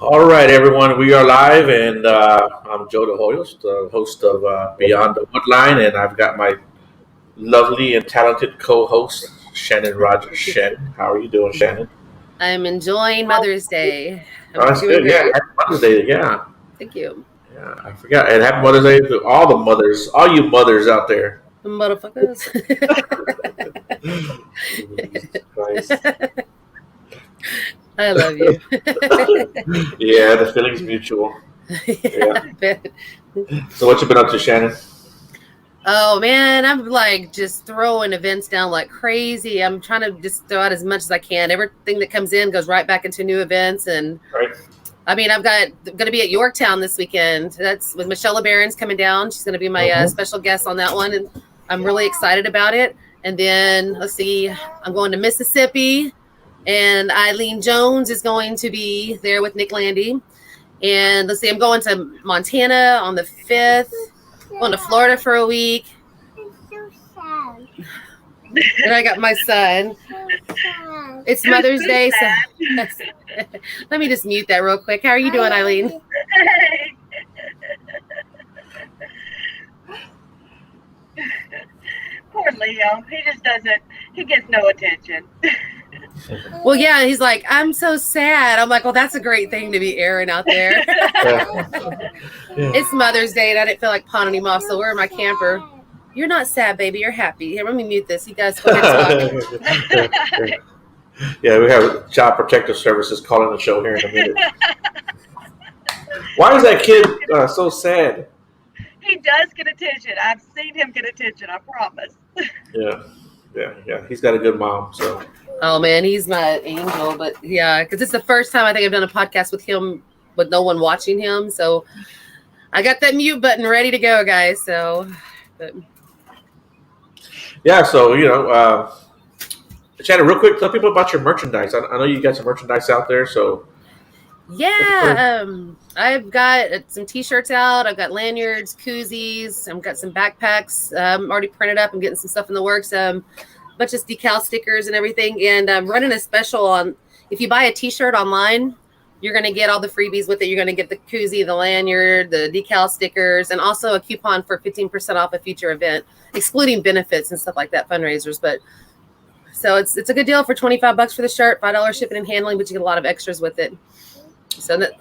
All right, everyone, we are live, and I'm Joe the host of Beyond the Woodline, and I've got my lovely and talented co-host, Shannon Rogers. Shannon, how are you doing, Shannon? I'm enjoying Mother's Day. Oh, that's doing good. Yeah, great. happy Mother's Day. Yeah, Thank you, yeah, I forgot. And happy Mother's Day to all the mothers, all you mothers out there. motherfuckers. Jesus Christ. I love you. Yeah, the feeling's mutual. Yeah. So, what you been up to, Shannon? Oh man, I'm like just throwing events down like crazy. I'm trying to just throw out as much as I can. Everything that comes in goes right back into new events, and Right. I mean, I'm going to be at Yorktown this weekend. That's with Michelle LeBaron's coming down. She's going to be my special guest on that one, and I'm really excited about it. And then let's see, I'm going to Mississippi, and Ilene Jones is going to be there with Nick Landy. And let's see, I'm going to Montana on the 5th. Going to Florida for a week. And I got my son. It's Mother's Day, so let me just mute that real quick. How are you doing, Ilene? Poor Leo. He gets no attention. Well, yeah, he's like, I'm so sad. I'm like, well, that's a great thing to be airing out there. It's Mother's Day, and I didn't feel like pawning him off, so we're in my camper. You're not sad, baby. You're happy. Here, let me mute this. You guys go ahead and talk. Yeah, we have Child Protective Services calling the show here in a minute. Why is that kid so sad? He does get attention. I've seen him get attention, I promise. Yeah. He's got a good mom, so. Oh, man, he's my angel. But, yeah, because it's the first time I think I've done a podcast with him with no one watching him. So I got that mute button ready to go, guys. So, yeah, so, Shannon, real quick, tell people about your merchandise. I know you got some merchandise out there, so. Yeah, I've got some T-shirts out. I've got lanyards, koozies. I've got some backpacks already printed up. I'm getting some stuff in the works. A bunch of decal stickers and everything. And I'm running a special on, if you buy a T-shirt online, you're going to get all the freebies with it. You're going to get the koozie, the lanyard, the decal stickers, and also a coupon for 15% off a future event, excluding benefits and stuff like that, fundraisers. But so it's a good deal for $25 for the shirt, $5 shipping and handling, but you get a lot of extras with it. So that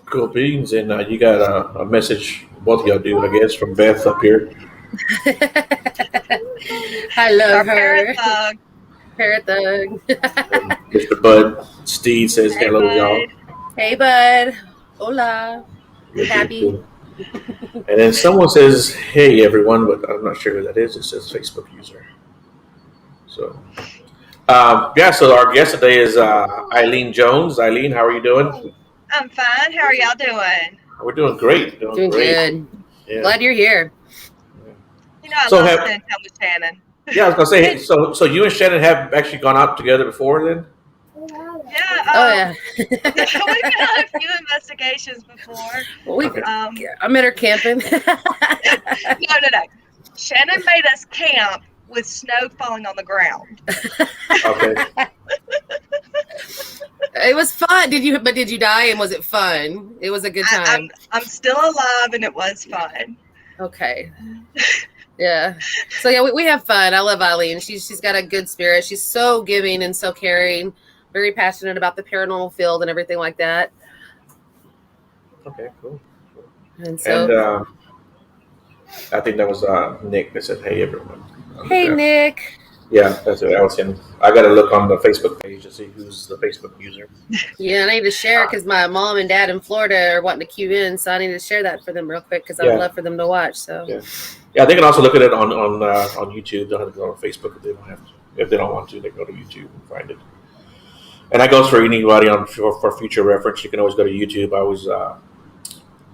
cool beans, and you got a message both of y'all do, I guess, from Beth up here. I love her. Parrot thug. Mr. Bud Steed says hello, bud. y'all. Hey, bud. Hola. Happy. And then someone says, hey, everyone, but I'm not sure who that is. It says Facebook user. So, so our guest today is Ilene Jones. Ilene, how are you doing? I'm fine. How are y'all doing? We're doing great. Doing great. Good. Yeah. Glad you're here. I love spending time with Shannon. Yeah, I was going to say, so you and Shannon have actually gone out together before then? Yeah. We've done a few investigations before. I met her camping. No. Shannon made us camp with snow falling on the ground. Okay. It was fun. Did you die, and was it fun? It was a good time. I'm still alive, and it was fun. Okay. Yeah. So yeah, we have fun. I love Ilene. She's got a good spirit. She's so giving and so caring. Very passionate about the paranormal field and everything like that. Okay, cool. And I think that was Nick that said, hey, everyone. Hey, Nick. Yeah, that's it. I was him. I got to look on the Facebook page to see who's the Facebook user. Yeah, I need to share because my mom and dad in Florida are wanting to queue in, so I need to share that for them real quick because I would Yeah, love for them to watch. So yeah, yeah. They can also look at it on YouTube. They don't have to go on Facebook if they don't have to. If they don't want to, they can go to YouTube and find it. And that goes for anybody for future reference. You can always go to YouTube. I always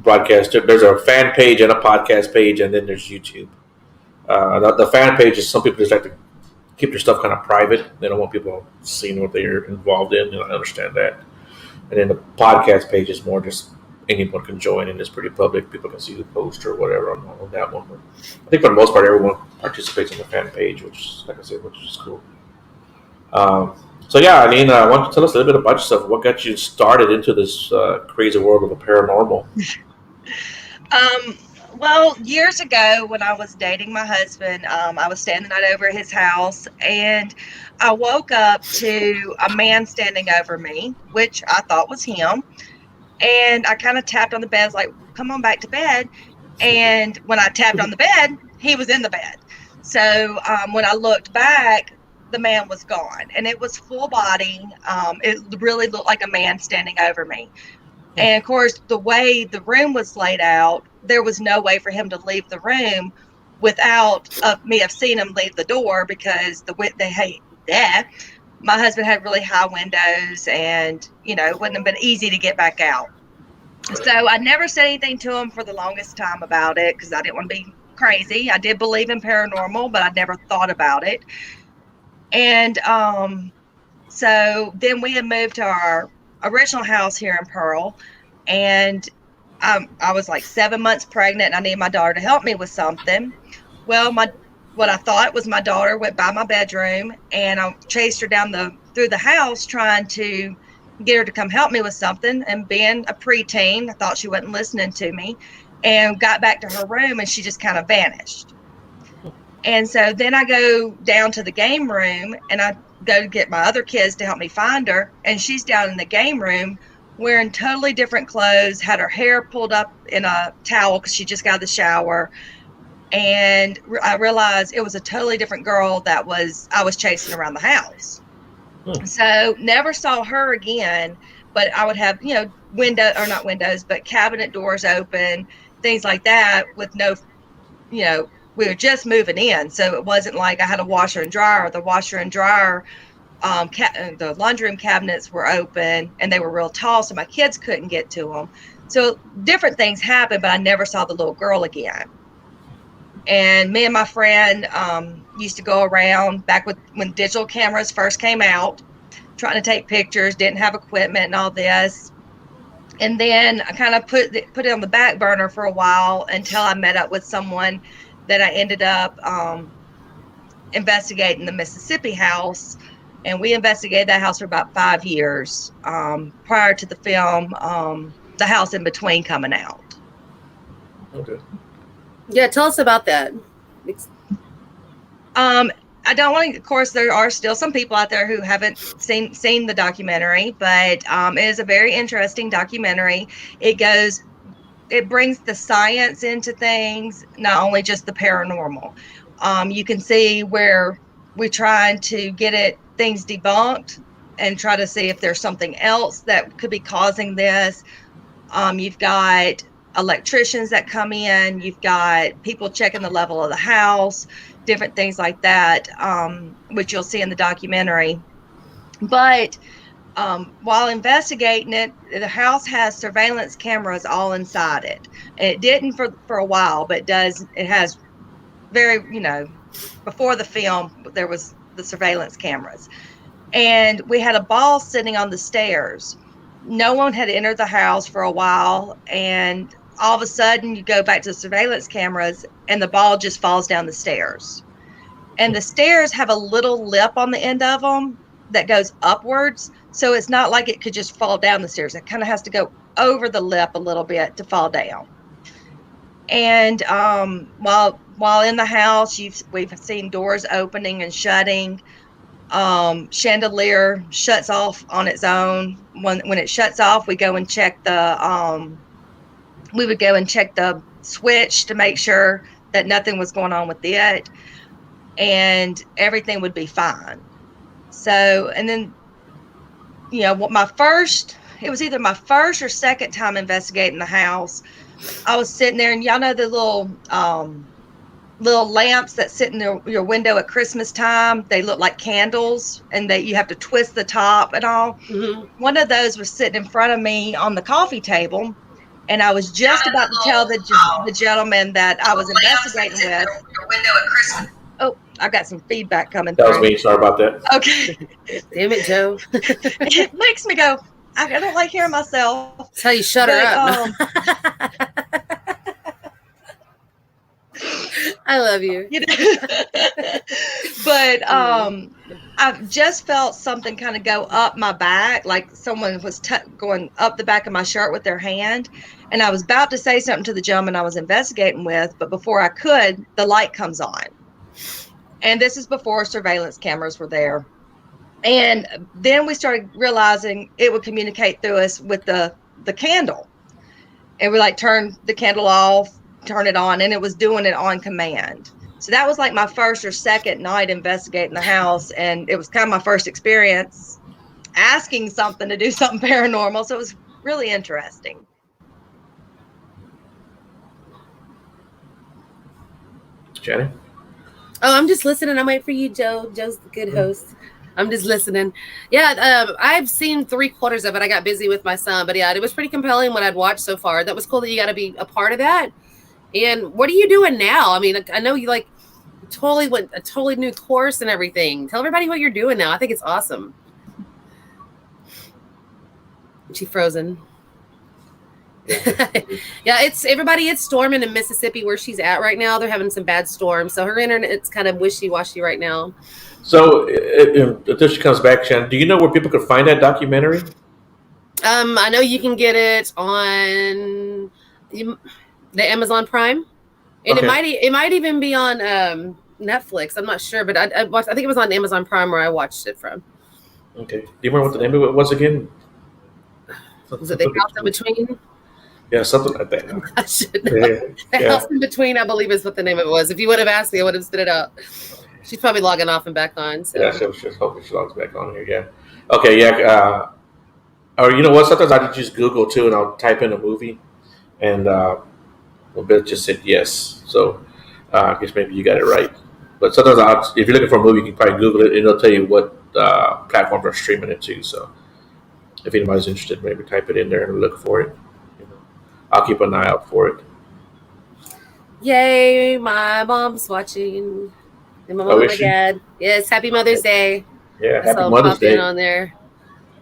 broadcast it. There's a fan page and a podcast page, and then there's YouTube. The fan page is some people just like to keep their stuff kind of private. They don't want people seeing what they're involved in. I understand that. And then the podcast page is more just anyone can join, and it's pretty public. People can see the post or whatever on that one. But I think for the most part, everyone participates in the fan page, which, like I said, which is cool. So yeah, Eileen, why don't you tell us a little bit about yourself? What got you started into this crazy world of the paranormal? Well, years ago when I was dating my husband, I was staying the night over at his house, and I woke up to a man standing over me, which I thought was him. And I kind of tapped on the bed, I was like, come on back to bed. And when I tapped on the bed, he was in the bed. So when I looked back, the man was gone, and it was full body. It really looked like a man standing over me. And of course, the way the room was laid out, there was no way for him to leave the room without me have seen him leave the door, because my husband had really high windows, and it wouldn't have been easy to get back out. So I never said anything to him for the longest time about it because I didn't want to be crazy. I did believe in paranormal, but I never thought about it. And so then we had moved to our original house here in Pearl, and I was like 7 months pregnant, and I needed my daughter to help me with something. Well, what I thought was my daughter went by my bedroom, and I chased her through the house trying to get her to come help me with something. And being a preteen, I thought she wasn't listening to me, and got back to her room, and she just kind of vanished. And so then I go down to the game room, and I go to get my other kids to help me find her, and she's down in the game room wearing totally different clothes, had her hair pulled up in a towel because she just got out of the shower. And I realized it was a totally different girl I was chasing around the house. So never saw her again, but I would have, not windows, but cabinet doors open, things like that, with no, we were just moving in. So it wasn't like I had a washer and dryer. The washer and dryer, the laundry room cabinets were open, and they were real tall, so my kids couldn't get to them. So different things happened, but I never saw the little girl again. And me and my friend used to go around back when digital cameras first came out, trying to take pictures, didn't have equipment and all this. And then I kind of put it on the back burner for a while until I met up with someone that I ended up investigating the Mississippi house. And we investigated that house for about 5 years prior to the film, The House in Between, coming out. Okay. yeah, tell us about that. I don't want to, of course, there are still some people out there who haven't seen the documentary, but it is a very interesting documentary. It brings the science into things, not only just the paranormal. You can see where we're trying to get things debunked and try to see if there's something else that could be causing this. You've got electricians that come in, you've got people checking the level of the house, different things like that, which you'll see in the documentary. But while investigating it, the house has surveillance cameras all inside it. And it didn't for a while, but it has very, before the film, there was the surveillance cameras. And we had a ball sitting on the stairs. No one had entered the house for a while, and all of a sudden you go back to the surveillance cameras and the ball just falls down the stairs. And the stairs have a little lip on the end of them that goes upwards. So it's not like it could just fall down the stairs. It kind of has to go over the lip a little bit to fall down. And while in the house, we've seen doors opening and shutting. Chandelier shuts off on its own. When it shuts off, we would go and check the switch to make sure that nothing was going on with it. and everything would be fine. So, and then, it was either my first or second time investigating the house. I was sitting there, and y'all know the little lamps that sit in your window at Christmas time. They look like candles, and you have to twist the top and all. Mm-hmm. One of those was sitting in front of me on the coffee table, and I was just about to tell the gentleman that I was investigating with. Your window at Christmas. Oh, I got some feedback coming through. That was me. Sorry about that. Okay. Damn it, Joe. It makes me go, I don't like hearing myself. That's how you shut her up. I love you. But I just felt something kind of go up my back, like someone was going up the back of my shirt with their hand. And I was about to say something to the gentleman I was investigating with, but before I could, the light comes on. And this is before surveillance cameras were there. And then we started realizing it would communicate through us with the candle. And we turn the candle off, turn it on, and it was doing it on command. So that was like my first or second night investigating the house, and it was kind of my first experience asking something to do something paranormal. So it was really interesting. Jenny? Oh, I'm just listening. I'm waiting for you, Joe. Joe's the good host. I'm just listening. Yeah, I've seen 3/4 of it. I got busy with my son, but yeah, it was pretty compelling what I'd watched so far. That was cool that you got to be a part of that. And what are you doing now? I mean, I know you totally went a totally new course and everything. Tell everybody what you're doing now. I think it's awesome. She frozen. Yeah, it's storming in Mississippi where she's at right now. They're having some bad storms, so her internet's kind of wishy-washy right now. So until she comes back, Shannon, do you know where people could find that documentary? I know you can get it on the Amazon Prime, and Okay. it might even be on Netflix. I'm not sure, but I think it was on Amazon Prime where I watched it from. Okay. Do you remember what the name of it was again? Was it The House in Between? Yeah, something like that. I should know. The House in Between, I believe, is what the name of it was. If you would have asked me, I would have spit it out. She's probably logging off and back on. So. Yeah, she's hoping she logs back on here. Yeah. Okay. Yeah. Or you know what? Sometimes I just Google too, and I'll type in a movie, and it just said yes. So I guess maybe you got it right. But sometimes if you're looking for a movie, you can probably Google it, and it'll tell you what platforms are streaming it to. So if anybody's interested, maybe type it in there and look for it. I'll keep an eye out for it. Yay! My mom's watching. And my mom and my dad. Yes, happy Mother's Day. Yeah, happy Mother's Day. On there.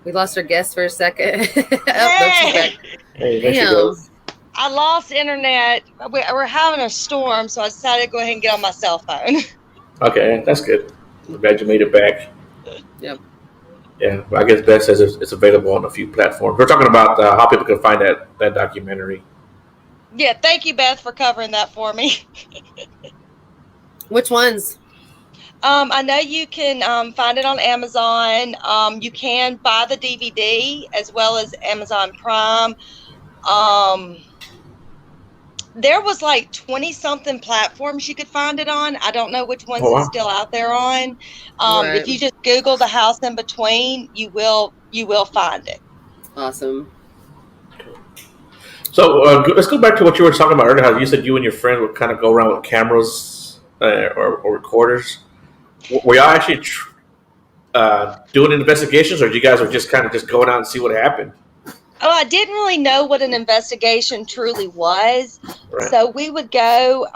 We lost our guest for a second. Hey, there she goes. I lost internet. We're having a storm, so I decided to go ahead and get on my cell phone. Okay, that's good. I'm glad you made it back. Yep. Yeah, well, I guess Beth says it's available on a few platforms. We're talking about how people can find that documentary. Yeah, thank you, Beth, for covering that for me. Which ones? I know you can find it on Amazon. You can buy the DVD as well as Amazon Prime. There was 20-something platforms you could find it on. I don't know which ones it's still out there on. Right. If you just Google The House in Between, you will find it. Awesome. So let's go back to what you were talking about earlier. How you said you and your friend would kind of go around with cameras or recorders. Were y'all actually doing investigations, or you guys were just kind of just going out and see what happened? Oh, I didn't really know what an investigation truly was. Right. So we would go,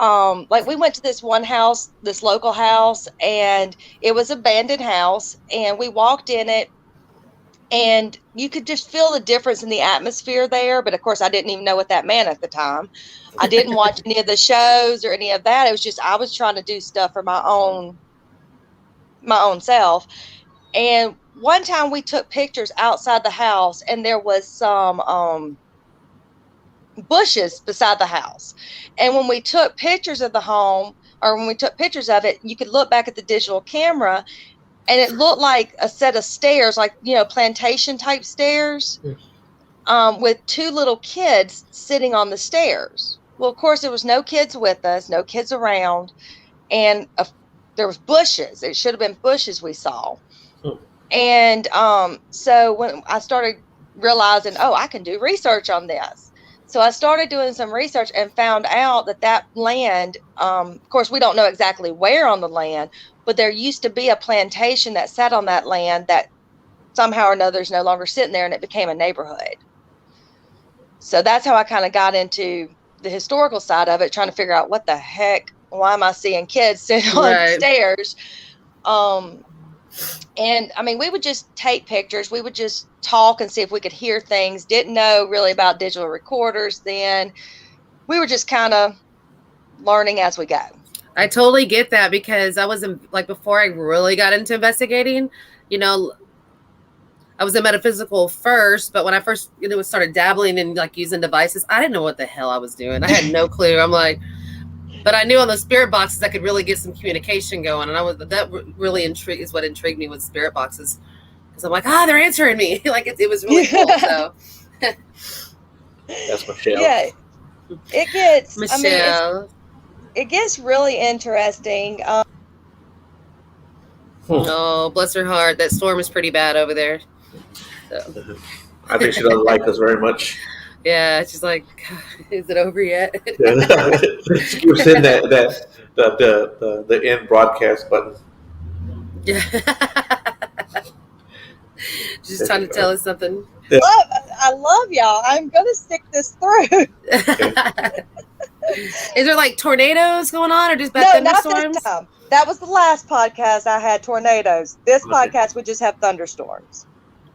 we went to this one house, this local house, and it was an abandoned house. And we walked in it, and you could just feel the difference in the atmosphere there. But of course, I didn't even know what that meant at the time. I didn't watch any of the shows or any of that. It was just, I was trying to do stuff for my own self. And one time we took pictures outside the house, and there was some bushes beside the house. And when we took pictures of the home, or when we took pictures of it, you could look back at the digital camera, and it looked like a set of stairs, plantation type stairs, with two little kids sitting on the stairs. Well, of course, there was no kids with us, no kids around. And there was bushes. It should have been bushes we saw. Hmm. And so when I started realizing, oh, I can do research on this. So I started doing some research and found out that land, of course, we don't know exactly where on the land, but there used to be a plantation that sat on that land that somehow or another is no longer sitting there, and it became a neighborhood. So that's how I kind of got into the historical side of it, trying to figure out what the heck, why am I seeing kids sitting on stairs? And I mean, we would just take pictures. We would just talk and see if we could hear things. Didn't know really about digital recorders then. We were just kind of learning as we go. I totally get that, because I was like, before I really got into investigating, I was in metaphysical first, but when I first started dabbling in like using devices, I didn't know what the hell I was doing. I had no clue. I'm like, but I knew on those spirit boxes I could really get some communication going, and that really is what intrigued me with spirit boxes, because I'm like, they're answering me. Like it was really cool. So that's Michelle. Yeah, it gets Michelle. It gets really interesting. Oh, bless her heart. That storm is pretty bad over there. So. I think she doesn't like us very much. Yeah, she's like, is it over yet? She keeps hitting the end broadcast button. Yeah. She's trying to tell us something. Yeah. I love y'all. I'm gonna stick this through. Is there like tornadoes going on, or just bad thunderstorms? Not this time. That was the last podcast I had tornadoes. This podcast we just have thunderstorms.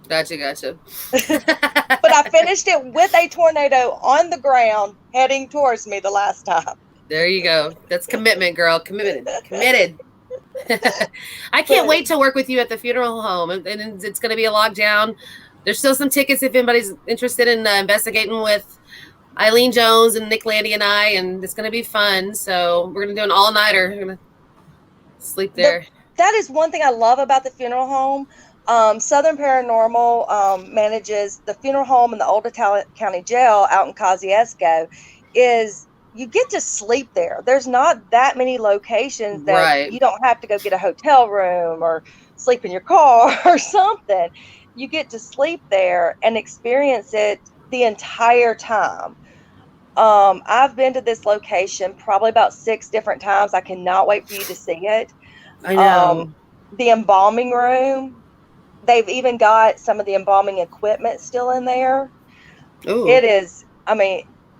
Gotcha. But I finished it with a tornado on the ground heading towards me the last time. There you go. That's commitment, girl. Committed. I can't wait to work with you at the funeral home, and it's going to be a lockdown. There's still some tickets if anybody's interested in investigating with Ilene Jones and Nick Landy and I, and it's going to be fun. So we're going to do an all-nighter. We're going to sleep there. That is one thing I love about the funeral home. Southern Paranormal manages the funeral home in the Old County Jail out in Kosciuszko. Is you get to sleep there. There's not that many locations that you don't have to go get a hotel room or sleep in your car or something. You get to sleep there and experience it the entire time. I've been to this location probably about 6 different times. I cannot wait for you to see it. I know. The embalming room. They've even got some of the embalming equipment still in there. Ooh. It is,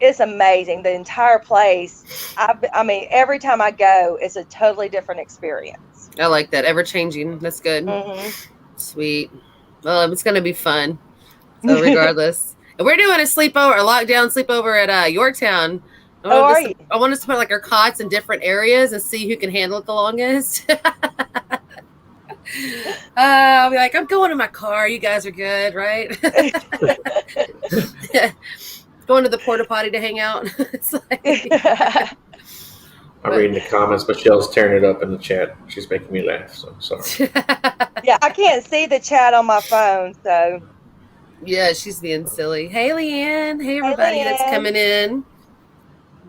it's amazing. The entire place. Every time I go, it's a totally different experience. I like that. Ever changing. That's good. Mm-hmm. Sweet. Well, it's going to be fun. So regardless. And we're doing a lockdown sleepover at Yorktown. I want us to put like our cots in different areas and see who can handle it the longest. I'll be like, I'm going to my car. You guys are good, right? Going to the porta potty to hang out. It's like, I'm reading the comments. Michelle's tearing it up in the chat. She's making me laugh. So sorry. Yeah, I can't see the chat on my phone, so. Yeah, she's being silly. Hey, Leanne. Hey, everybody that's coming in.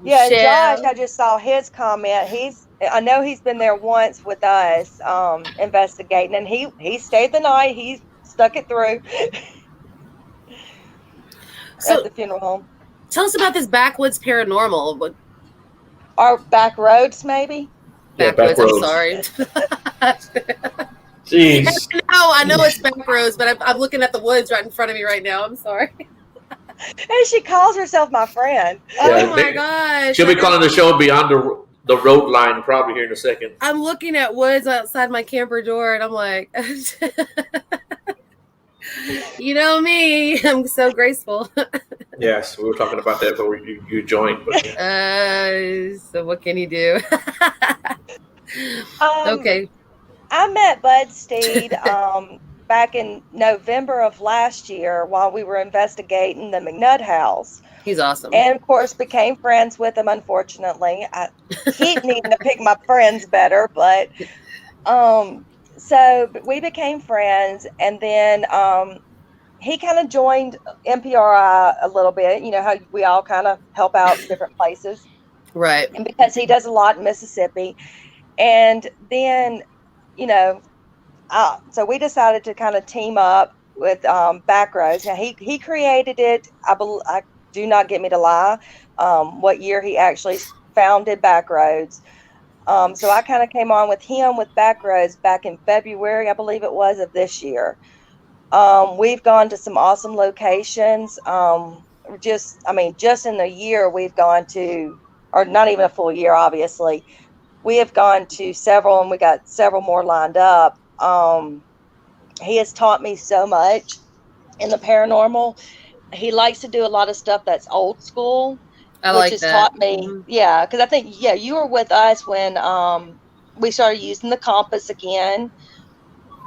Yeah, Josh, I just saw his comment. I know he's been there once with us investigating, and he stayed the night. He stuck it through at the funeral home. Tell us about this backwoods paranormal. Or back roads, maybe? Backwoods, I'm sorry. Jeez. I know it's back roads, but I'm looking at the woods right in front of me right now. I'm sorry. And she calls herself my friend. Oh my gosh. She'll be calling the show Beyond the Road Line probably here in a second. I'm looking at woods outside my camper door, and I'm like, you know me, I'm so graceful. Yes, we were talking about that before you joined. But yeah. So what can you do? Okay. I met Bud Steed back in November of last year while we were investigating the McNutt house. He's awesome. And, of course, became friends with him, unfortunately. I keep needing to pick my friends better, but so we became friends. And then he kind of joined MPRI a little bit. You know how we all kind of help out in different places. Right. And because he does a lot in Mississippi. And then, you know, so we decided to kind of team up with Backroads. Now he created it. I do not get me to lie. What year he actually founded Backroads. So I kind of came on with him with Backroads back in February, I believe it was, of this year. We've gone to some awesome locations. Just in the year we've gone to, or not even a full year, obviously. We have gone to several, and we got several more lined up. He has taught me so much in the paranormal. He likes to do a lot of stuff that's old school, I which like has that. taught me, yeah, because I think, yeah, you were with us when we started using the compass again.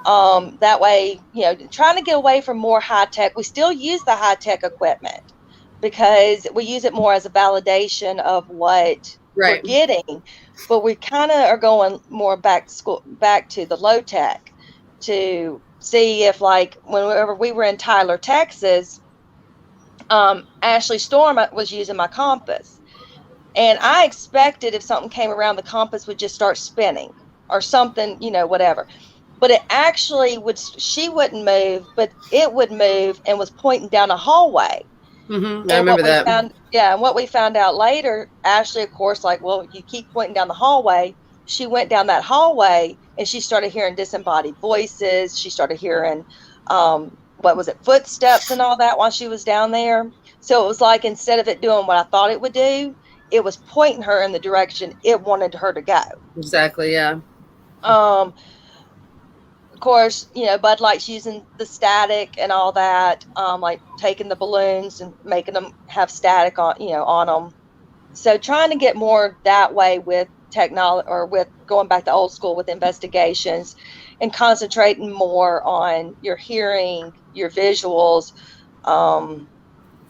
That way, trying to get away from more high tech. We still use the high tech equipment because we use it more as a validation of what we're Right. getting, but we kind of are going more back to the low tech to see if, like, whenever we were in Tyler, Texas, Ashley Storm was using my compass. And I expected if something came around, the compass would just start spinning or something, whatever. But it actually she wouldn't move, but it would move and was pointing down a hallway. Mm-hmm. I remember that. And what we found out later, Ashley, of course, like, well, you keep pointing down the hallway. She went down that hallway and she started hearing disembodied voices. She started hearing, what was it, footsteps and all that while she was down there. So it was like, instead of it doing what I thought it would do, it was pointing her in the direction it wanted her to go. Exactly, yeah. Of course, Bud Light's using the static and all that, like taking the balloons and making them have static on them. So trying to get more that way with technology, or with going back to old school with investigations, and concentrating more on your hearing, your visuals.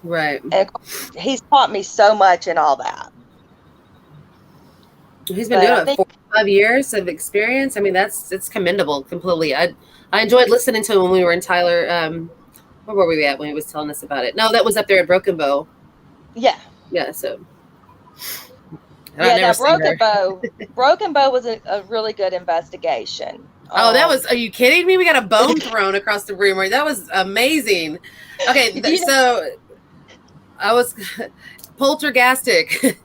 Right. And he's taught me so much in all that. He's been doing it 45 years of experience. I mean, it's commendable completely. I enjoyed listening to him when we were in Tyler. Where were we at when he was telling us about it? No, that was up there at Broken Bow. Yeah. Yeah. So. Yeah, Broken Bow was a really good investigation. Oh, that was, are you kidding me? We got a bone thrown across the room. That was amazing. Okay, so I was poltergastic.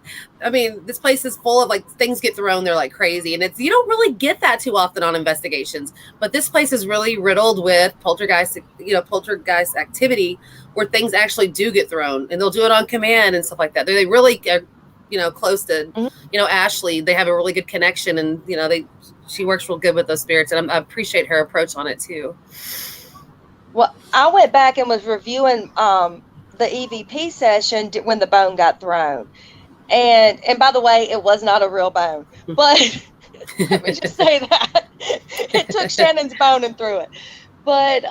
I mean, this place is full of, like, things get thrown there like crazy, and you don't really get that too often on investigations. But this place is really riddled with poltergeist poltergeist activity, where things actually do get thrown, and they'll do it on command and stuff like that. They really are, close to, Ashley. They have a really good connection, and she works real good with those spirits, and I appreciate her approach on it too. Well, I went back and was reviewing the EVP session when the bone got thrown. And by the way, it was not a real bone, but let me just say that it took Shannon's bone and threw it. But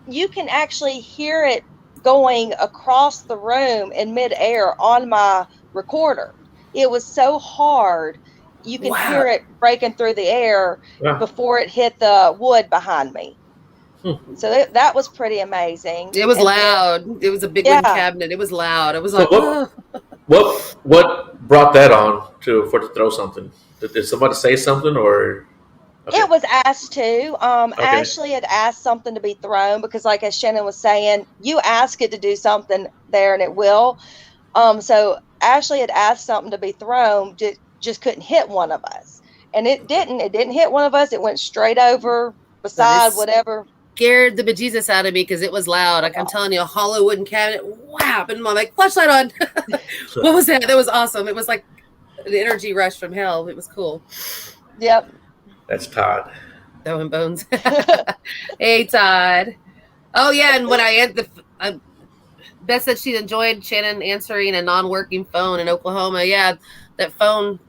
you can actually hear it going across the room in midair on my recorder. It was so hard. You can hear it breaking through the air before it hit the wood behind me. So that was pretty amazing. It was loud. It was a big wooden cabinet. It was loud. It was like, what brought that on for to throw something? Did somebody say something, or? Okay. It was asked to. Ashley had asked something to be thrown because, like, as Shannon was saying, you ask it to do something there and it will. So Ashley had asked something to be thrown, just couldn't hit one of us, and it didn't. It didn't hit one of us. It went straight over beside whatever. Scared the bejesus out of me because it was loud. Like, I'm telling you, a hollow wooden cabinet, whap, and I'm like, flashlight on. What was that? That was awesome. It was like an energy rush from hell. It was cool. Yep. That's Todd. Throwing bones. Hey, Todd. Oh yeah, and when Beth said she enjoyed Shannon answering a non-working phone in Oklahoma. Yeah, that phone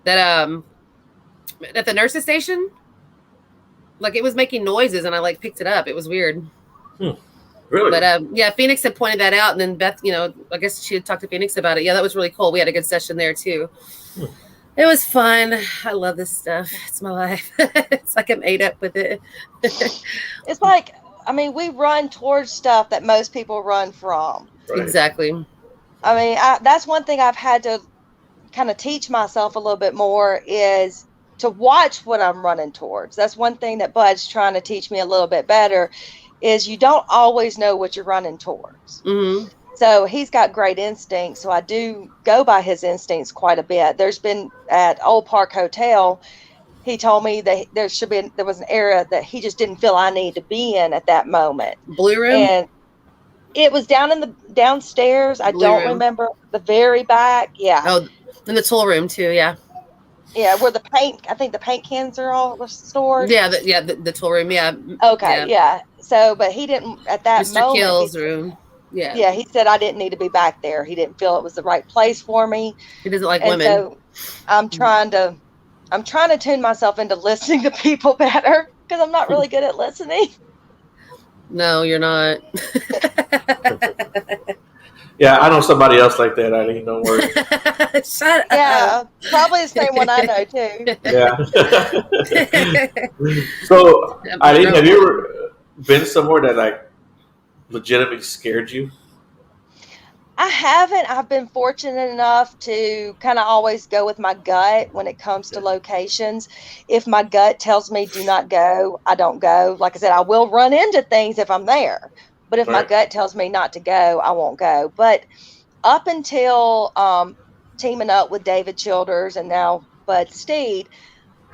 that at the nurse's station. Like, it was making noises, and I picked it up. It was weird. Really? But Phoenix had pointed that out, and then Beth, I guess she had talked to Phoenix about it. Yeah, that was really cool. We had a good session there too. It was fun. I love this stuff. It's my life. It's like I'm ate up with it. It's like, we run towards stuff that most people run from. Right. Exactly. That's one thing I've had to kind of teach myself a little bit more is to watch what I'm running towards. That's one thing that Bud's trying to teach me a little bit better, is you don't always know what you're running towards. Mm-hmm. So he's got great instincts. So I do go by his instincts quite a bit. There's been at Old Park Hotel, he told me that there was an area that he just didn't feel I needed to be in at that moment. Blue room? And it was downstairs. I don't remember the very back. Yeah. Oh, in the tool room too. Yeah. Yeah, where I think the paint cans are all stored. Yeah, the tool room. Yeah. Okay. Yeah. So, but he didn't at that Mr. moment. Kill's room. Yeah. Yeah, he said I didn't need to be back there. He didn't feel it was the right place for me. He doesn't like and women. So I'm trying to tune myself into listening to people better, because I'm not really good at listening. No, you're not. Yeah, I know somebody else like that, Eileen. Don't worry. Shut up. Yeah, probably the same one I know too. Yeah. So, Eileen, have you ever been somewhere that like legitimately scared you? I haven't. I've been fortunate enough to kind of always go with my gut when it comes to locations. If my gut tells me do not go, I don't go. Like I said, I will run into things if I'm there. But if my gut tells me not to go, I won't go. But up until teaming up with David Childers and now Bud Steed,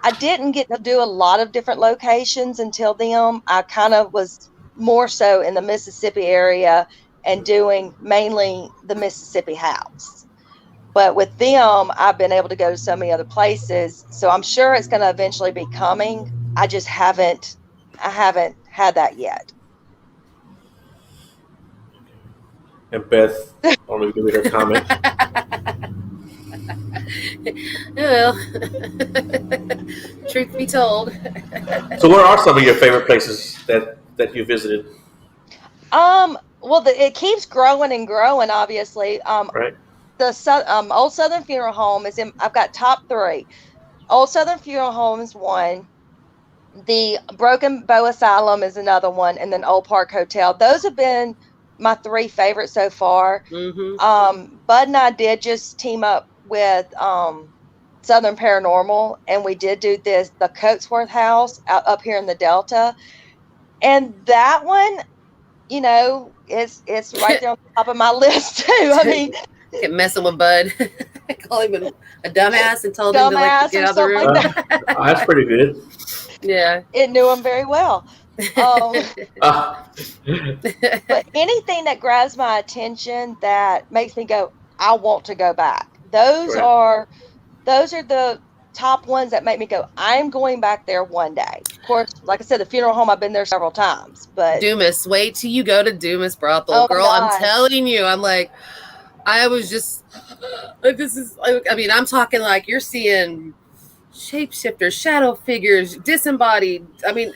I didn't get to do a lot of different locations until then. I kind of was more so in the Mississippi area and doing mainly the Mississippi House. But with them, I've been able to go to so many other places. So I'm sure it's going to eventually be coming. I haven't had that yet. And Beth only giving her comment. Well, truth be told. So where are some of your favorite places that you visited? Well, it keeps growing and growing, obviously. Right. The Old Southern Funeral Home is in. I've got top 3. Old Southern Funeral Home is one. The Broken Bow Asylum is another one, and then Old Park Hotel. Those have been my 3 favorites so far. Mm-hmm. Bud and I did just team up with Southern Paranormal, and we did do the Coatsworth House up here in the Delta, and that one, you know, it's right there on the top of my list too. I mean, get messing with Bud. Call him a dumbass and told him to get out of the room. Like that. That's pretty good. Yeah, it knew him very well. But anything that grabs my attention that makes me go, I want to go back. Those are the top ones that make me go, I'm going back there one day. Of course, like I said, the funeral home, I've been there several times. But Dumas, wait till you go to Dumas brothel, girl. I'm telling you, I'm like, I was just like, this is. I mean, I'm talking like you're seeing shapeshifters, shadow figures, disembodied. I mean,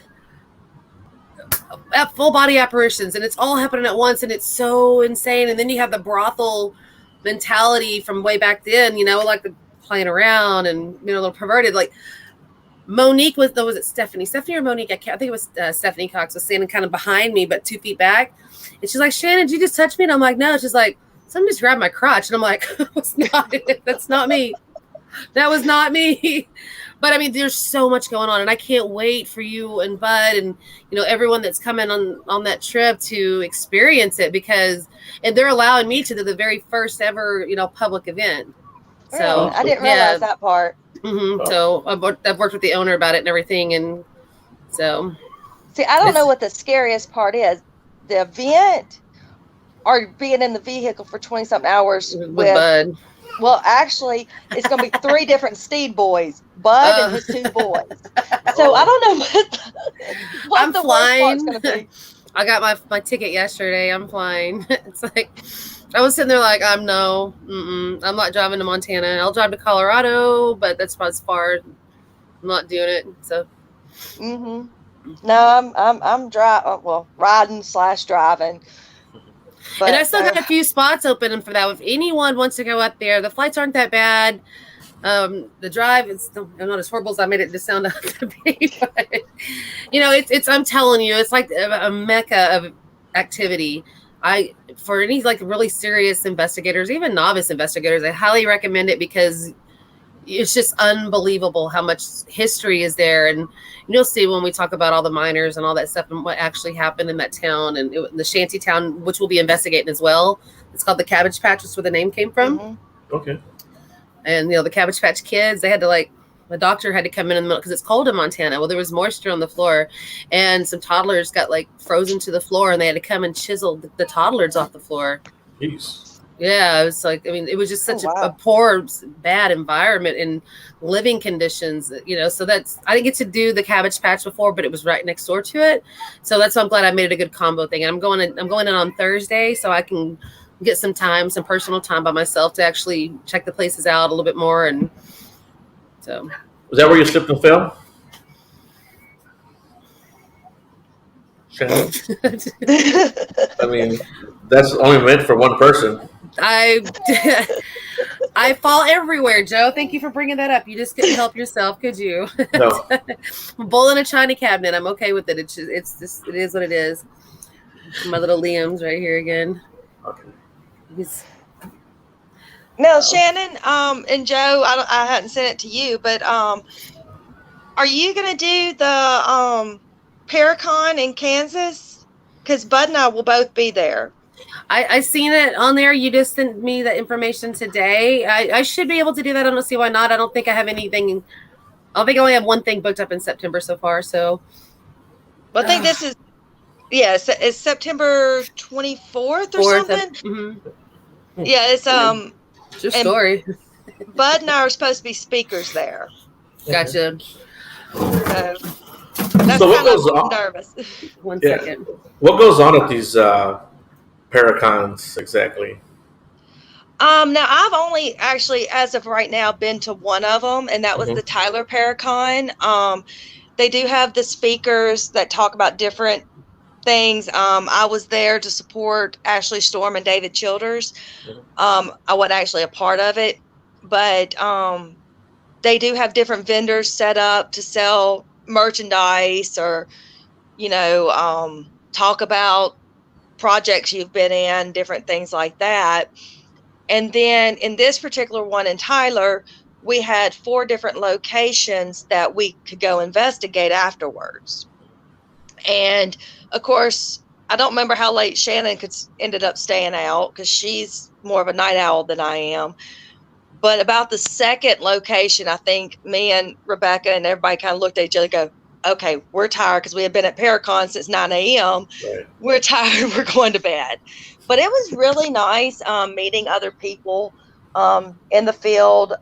full body apparitions, and it's all happening at once, and it's so insane. And then you have the brothel mentality from way back then, you know, like the playing around and, you know, a little perverted. Like Monique was it Stephanie or Monique? I think it was Stephanie Cox was standing kind of behind me, but 2 feet back, and she's like, Shannon, did you just touch me? And I'm like, no. She's like, somebody just grabbed my crotch, and I'm like, that's not me. That was not me. But I mean, there's so much going on, and I can't wait for you and Bud and, you know, everyone that's coming on that trip to experience it, because and they're allowing me to the very first ever, you know, public event. So I didn't realize that part. Mm-hmm. So I've worked with the owner about it and everything, and so see, I don't know what the scariest part is: the event or being in the vehicle for 20-something hours with Bud. Well, actually, it's going to be 3 different Steed boys, Bud and his 2 boys. So I don't know what I'm the flying. worst part's going to be. I got my ticket yesterday. I'm flying. It's like I was sitting there like, I'm not driving to Montana. I'll drive to Colorado, but that's about as far. I'm not doing it. So. No, I'm riding/driving. But, and I still got a few spots open for that. If anyone wants to go up there, the flights aren't that bad. The drive is not as horrible as I made it to sound out to be. But, you know, it's I'm telling you, it's like a mecca of activity. For any like really serious investigators, even novice investigators, I highly recommend it because it's just unbelievable how much history is there. And you'll see when we talk about all the miners and all that stuff and what actually happened in that town and the shanty town, which we'll be investigating as well. It's called the Cabbage Patch. That's where the name came from. Mm-hmm. Okay. And, the Cabbage Patch Kids, they had to the doctor had to come in the middle because it's cold in Montana. Well, there was moisture on the floor and some toddlers got frozen to the floor and they had to come and chisel the toddlers off the floor. Jeez. Yeah, it was it was just such a poor, bad environment and living conditions, so I didn't get to do the Cabbage Patch before, but it was right next door to it. So that's why I'm glad I made it a good combo thing. And I'm going in on Thursday so I can get some personal time by myself to actually check the places out a little bit more. And so. Was that where you slipped and fell? I mean, that's only meant for one person. I fall everywhere, Joe. Thank you for bringing that up. You just couldn't help yourself, could you? No. Bull in a china cabinet. I'm okay with it. It is what it is. My little Liam's right here again. Okay. Now, Shannon, and Joe, I hadn't sent it to you, but are you gonna do the Paracon in Kansas? Because Bud and I will both be there. I seen it on there. You just sent me the information today. I should be able to do that. I don't see why not. I don't think I have anything. I think I only have one thing booked up in September so far. So, I think this is, it's September 24th or something. Mm-hmm. Yeah, it's It's your story. Bud and I are supposed to be speakers there. Gotcha. That's so what goes on? Nervous. One second. What goes on at these Paracons exactly? Now I've only actually, as of right now, been to one of them, and that was the Tyler Paracon. They do have the speakers that talk about different things. I was there to support Ashley Storm and David Childers. I wasn't actually a part of it, but they do have different vendors set up to sell merchandise or, talk about projects you've been in, different things like that. And then in this particular one in Tyler, we had 4 different locations that we could go investigate afterwards. And of course, I don't remember how late Shannon ended up staying out because she's more of a night owl than I am. But about the second location, I think me and Rebecca and everybody kind of looked at each other and go, okay, we're tired because we had been at Paracon since 9 a.m. Right. We're tired. We're going to bed. But it was really nice meeting other people in the field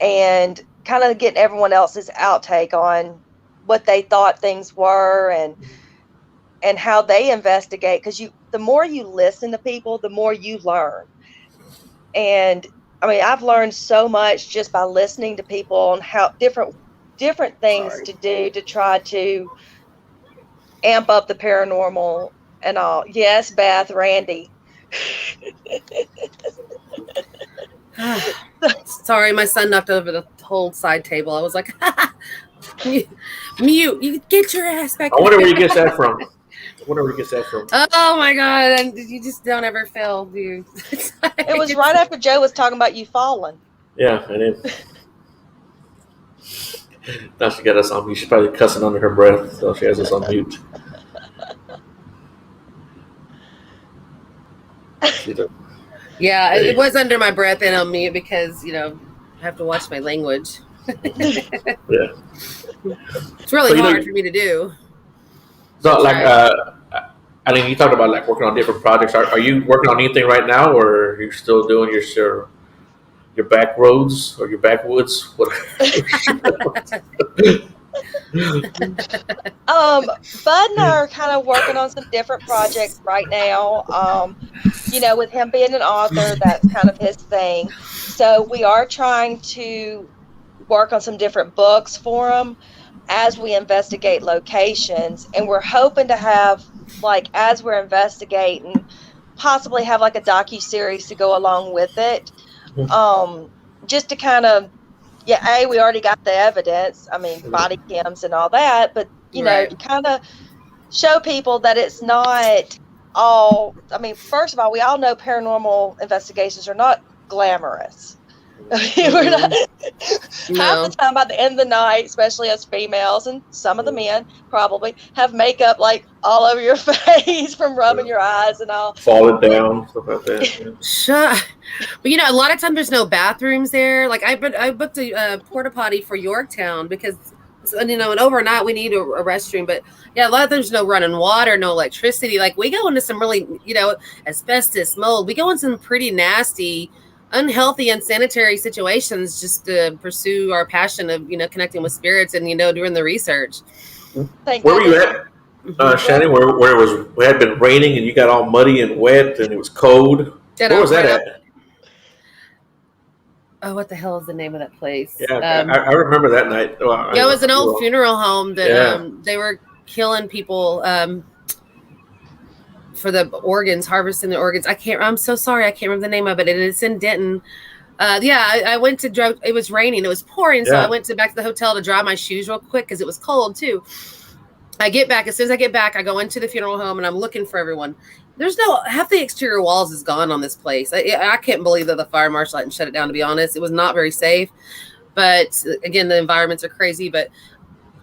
and kind of getting everyone else's outtake on what they thought things were and how they investigate. Because the more you listen to people, the more you learn. And I mean, I've learned so much just by listening to people on how different things to do to try to amp up the paranormal and all. Yes, Beth, Randy. Sorry, my son knocked over the whole side table. I was like, mute. You get your ass back. I wonder where he gets that from. Oh my God. And you just don't ever fail, dude. It was right after Joe was talking about you falling. Yeah, I did. Now she got us on mute. She's probably cussing under her breath, so she has us on mute. Yeah, it was under my breath and on mute because, I have to watch my language. Yeah. It's really hard for me to do. So, you talked about working on different projects. Are you working on anything right now, or are you still doing your backroads or your backwoods? Bud and I are kind of working on some different projects right now. With him being an author, that's kind of his thing. So we are trying to work on some different books for him as we investigate locations, and we're hoping to have, as we're investigating, possibly have a docu-series to go along with it, just to kind of, we already got the evidence, body cams and all that, but to kind of show people that it's not all, I mean, first of all, we all know paranormal investigations are not glamorous. We're not, half the No. time by the end of the night, especially as females, and some of the men probably have makeup like all over your face from rubbing your eyes and all. Falling down, stuff like that. Yeah. Shut. But a lot of times there's no bathrooms there. Like I booked a porta potty for Yorktown because and overnight we need a restroom. But yeah, a lot of times there's no running water, no electricity. Like we go into some really asbestos, mold. We go in some pretty nasty, unhealthy, unsanitary situations just to pursue our passion of connecting with spirits and doing the research. Thank Where were you goodness. at, Shannon? Where it had been raining and you got all muddy and wet and it was cold? And Where was that at? Oh, what the hell is the name of that place? Yeah, I remember that night. Oh, it was an old funeral home that Yeah. they were killing people for the organs, harvesting the organs. I'm so sorry, I can't remember the name of it. And it's in Denton. I went to drive. It was raining. It was pouring, so Yeah. I went back to the hotel to dry my shoes real quick because it was cold too. I get back. As soon as I get back, I go into the funeral home and I'm looking for everyone. There's half the exterior walls is gone on this place. I can't believe that the fire marshal hadn't shut it down, to be honest. It was not very safe. But again, the environments are crazy. But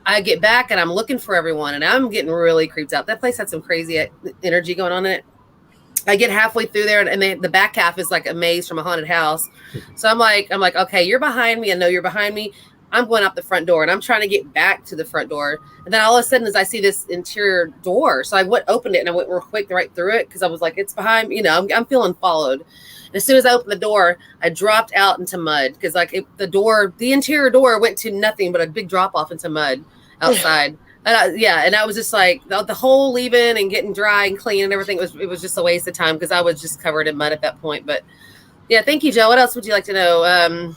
I get back and I'm looking for everyone and I'm getting really creeped out. That place had some crazy energy going on in it. I get halfway through there and the back half is like a maze from a haunted house. So I'm like, okay, you're behind me. I know you're behind me. I'm going out the front door and I'm trying to get back to the front door. And then all of a sudden, as I see this interior door, so I opened it and I went real quick right through it because I was like, it's behind me. I'm feeling followed. And as soon as I opened the door, I dropped out into mud because the interior door went to nothing but a big drop off into mud outside. And I was just like the whole leaving and getting dry and clean and everything. It was just a waste of time because I was just covered in mud at that point. But yeah, thank you, Joe. What else would you like to know?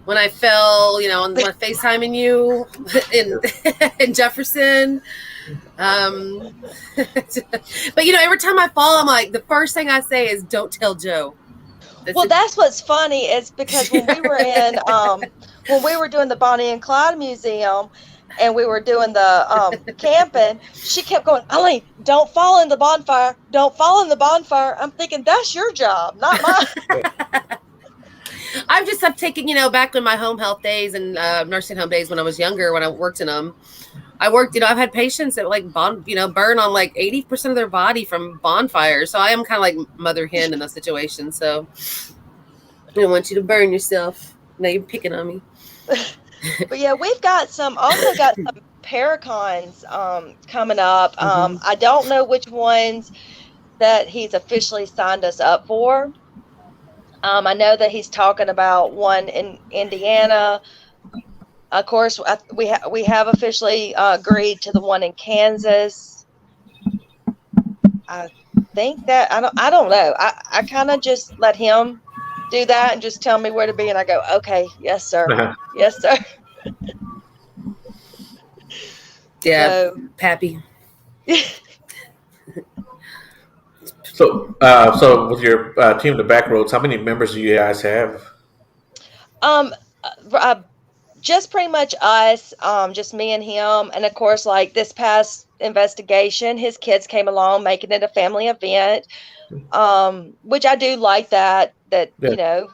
When I fell, on my FaceTiming you in Jefferson. But every time I fall, I'm like, the first thing I say is, "Don't tell Joe." That's what's funny is because when we were when we were doing the Bonnie and Clyde Museum, and we were doing the camping, she kept going, Ilene, don't fall in the bonfire. Don't fall in the bonfire. I'm thinking, that's your job, not mine. I've taken, back in my home health days and nursing home days when I was younger, when I worked in them, I've had patients that burn on like 80% of their body from bonfires. So I am kind of like mother hen in those situations. So I don't want you to burn yourself. Now you're picking on me. But yeah, we've got some paracons coming up. I don't know which ones that he's officially signed us up for. I know that he's talking about one in Indiana. Of course, we have officially agreed to the one in Kansas. I think that I don't know. I kind of just let him do that and just tell me where to be, and I go, okay, yes, sir, yes, sir. Yeah, so, Pappy. So with your team, the Backroads, how many members do you guys have? Just pretty much us, just me and him. And of course, like this past investigation, his kids came along, making it a family event, which I do like that,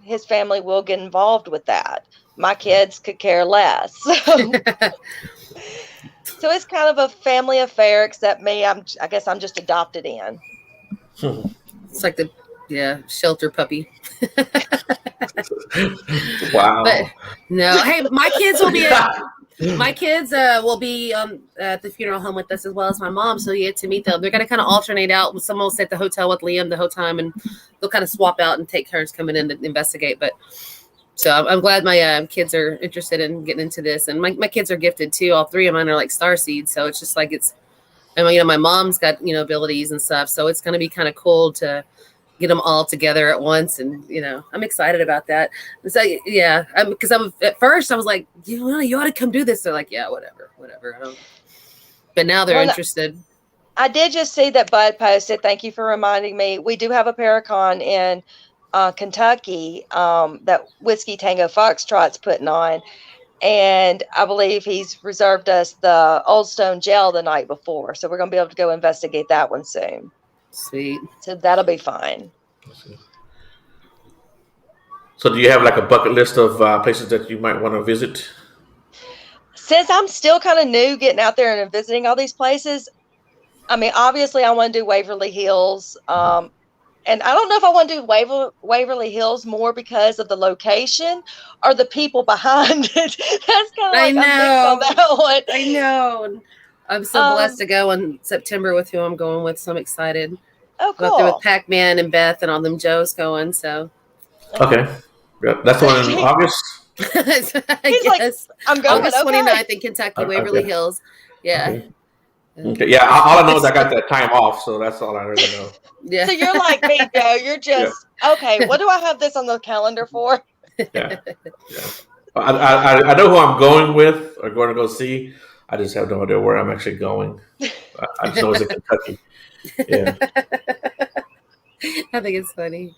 his family will get involved with that. My kids could care less. So it's kind of a family affair, except me. I guess I'm just adopted in. It's like the shelter puppy. Wow. But no, hey, my kids will be at the funeral home with us as well as my mom, so you get to meet them. They're gonna kind of alternate out. Someone will stay at the hotel with Liam the whole time, and they'll kind of swap out and take turns coming in to investigate. But so I'm glad my kids are interested in getting into this, and my kids are gifted too. All three of mine are like starseeds, so it's just like my mom's got abilities and stuff, so it's gonna be kind of cool to get them all together at once, and I'm excited about that. So yeah, because at first I was like, you ought to come do this. They're like, yeah, whatever. But now they're interested. I did just see that Bud posted. Thank you for reminding me. We do have a Paracon in Kentucky that Whiskey Tango Foxtrot's putting on, and I believe he's reserved us the Old Stone Jail the night before, so we're going to be able to go investigate that one soon. Sweet. So that'll be fine. So do you have like a bucket list of places that you might want to visit? Since I'm still kind of new getting out there and visiting all these places, I mean, obviously I want to do Waverly Hills. And I don't know if I want to do Waverly Hills more because of the location or the people behind it. That's kind of like I'm mixed on that one. I know. I'm so blessed to go in September with who I'm going with, so I'm excited. Oh, cool. Go up there with Pac-Man and Beth and all them Joes going, so. Okay. Yeah, that's the one in August? I guess. Like, I'm going August 29th in Kentucky, Waverly Hills. Yeah. Okay. Yeah, all I know is I got that time off, so that's all I really know. Yeah. So you're like me, Joe. You're just, okay, what do I have this on the calendar for? Yeah. I know who I'm going with or going to go see. I just have no idea where I'm actually going. I just know it's in Kentucky. Yeah. I think it's funny.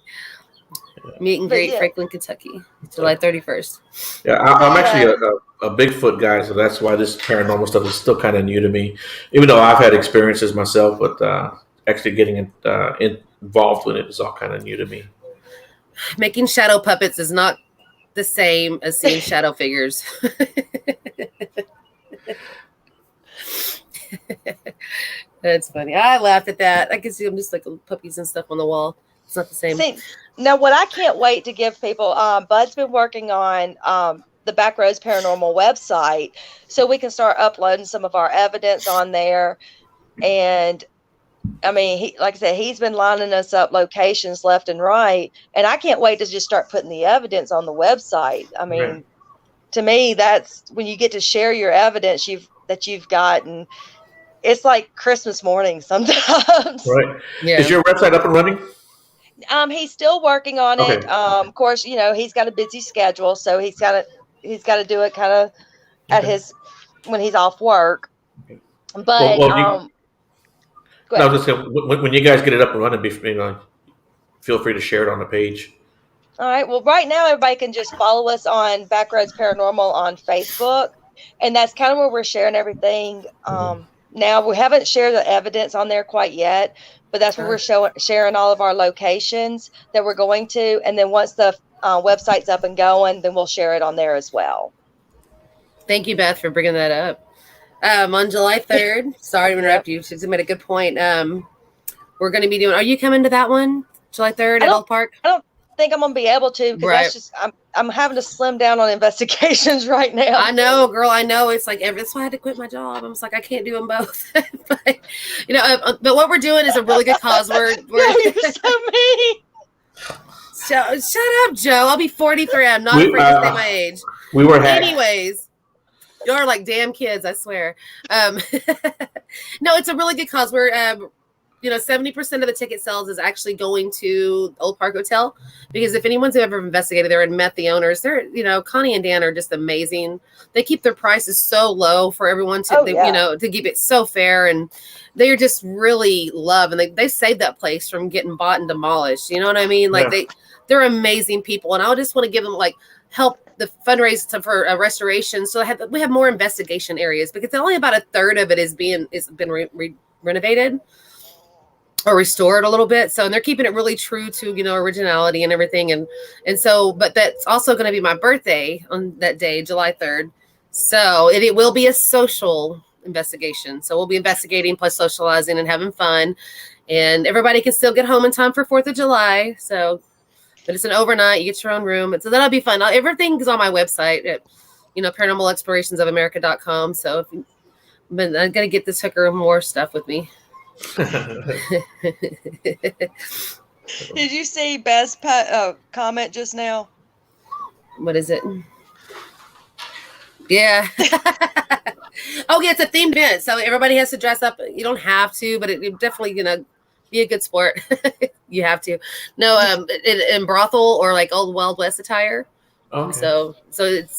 Meet and greet, Franklin, Kentucky, July 31st. Yeah, I'm actually a Bigfoot guy, so that's why this paranormal stuff is still kind of new to me. Even though I've had experiences myself, but actually getting involved with it is all kind of new to me. Making shadow puppets is not the same as seeing shadow figures. That's funny. I laughed at that. I can see them just like puppies and stuff on the wall. It's not the same. See, now, what I can't wait to give people, Bud's been working on the Backroads Paranormal website, so we can start uploading some of our evidence on there. And I mean, like I said, he's been lining us up locations left and right, and I can't wait to just start putting the evidence on the website. I mean, to me, that's when you get to share your evidence that you've gotten. It's like Christmas morning sometimes. Right. Yeah. Is your website up and running? He's still working on it. Of course, you know, he's got a busy schedule, so he's got to do it kind of at when he's off work. But go ahead. I was just saying, when you guys get it up and running, feel free to share it on the page. All right. Well, right now everybody can just follow us on Backroads Paranormal on Facebook, and that's kind of where we're sharing everything. Now we haven't shared the evidence on there quite yet, but that's where we're sharing all of our locations that we're going to. And then once the website's up and going, then we'll share it on there as well. Thank you, Beth, for bringing that up. On July 3rd, sorry to interrupt you. She's made a good point. We're going to be doing, are you coming to that one? July 3rd at Old Park? I don't think I'm going to be able to because that's just, I'm having to slim down on investigations right now. I know, girl. I know. It's like that's why I had to quit my job. I was like, I can't do them both. But, but what we're doing is a really good cause. We're you're so mean. Shut up, Joe. I'll be 43. I'm not afraid to say my age. We were hacked. Anyways, you're like damn kids. I swear. No, it's a really good cause. We're 70% of the ticket sales is actually going to Old Park Hotel, because if anyone's ever investigated there and met the owners, they're, Connie and Dan are just amazing. They keep their prices so low for everyone to, to keep it so fair. And they're just really love, and they saved that place from getting bought and demolished. You know what I mean? Like they're amazing people. And I just want to give them help the fundraise for a restoration. So we have more investigation areas, because only about a third of it is been renovated or restored a little bit. So, and they're keeping it really true to, originality and everything. And so, but that's also going to be my birthday on that day, July 3rd. So it will be a social investigation. So we'll be investigating plus socializing and having fun, and everybody can still get home in time for 4th of July. So, but it's an overnight, you get your own room. And so that'll be fun. Everything is on my website at, paranormalexplorationsofamerica.com. So I'm going to get this hooker more stuff with me. Did you see Beth's comment just now? What is it? Yeah. Oh yeah, it's a themed event, so everybody has to dress up. You don't have to, but it definitely be a good sport. You have to. No, in brothel or old Wild West attire. Okay. So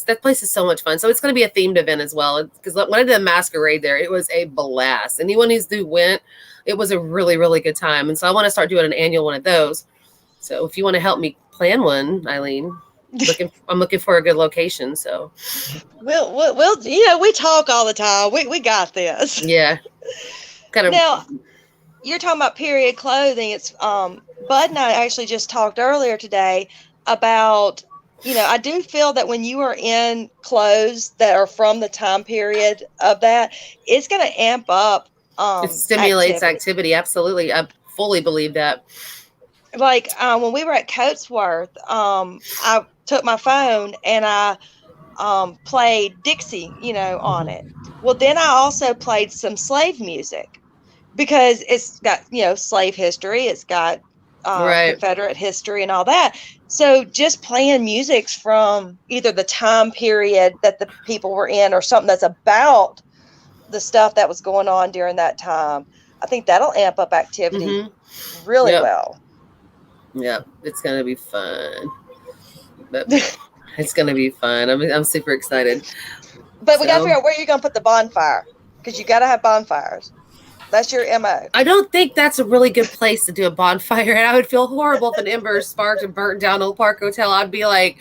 that place is so much fun. So it's going to be a themed event as well. Because when I did a masquerade there, it was a blast. Anyone who went, it was a really, really good time. And so I want to start doing an annual one of those. So if you want to help me plan one, Eileen, I'm looking for a good location. So we'll we talk all the time. We got this. Yeah. Now, you're talking about period clothing. It's Bud and I actually just talked earlier today about, I do feel that when you are in clothes that are from the time period of that, it's going to amp up it stimulates activity. Absolutely. I fully believe that. Like when we were at Coatsworth, I took my phone and I played Dixie, on it. Well, then I also played some slave music because it's got, slave history. It's got Right. Confederate history and all that. So just playing music from either the time period that the people were in or something that's about the stuff that was going on during that time, I think that'll amp up activity really well. Yeah, it's going to be fun. But it's going to be fun. I'm super excited. But we got to figure out where you're going to put the bonfire, because you got to have bonfires. That's your MO. I don't think that's a really good place to do a bonfire. And I would feel horrible if an ember sparked and burnt down Old Park Hotel. I'd be like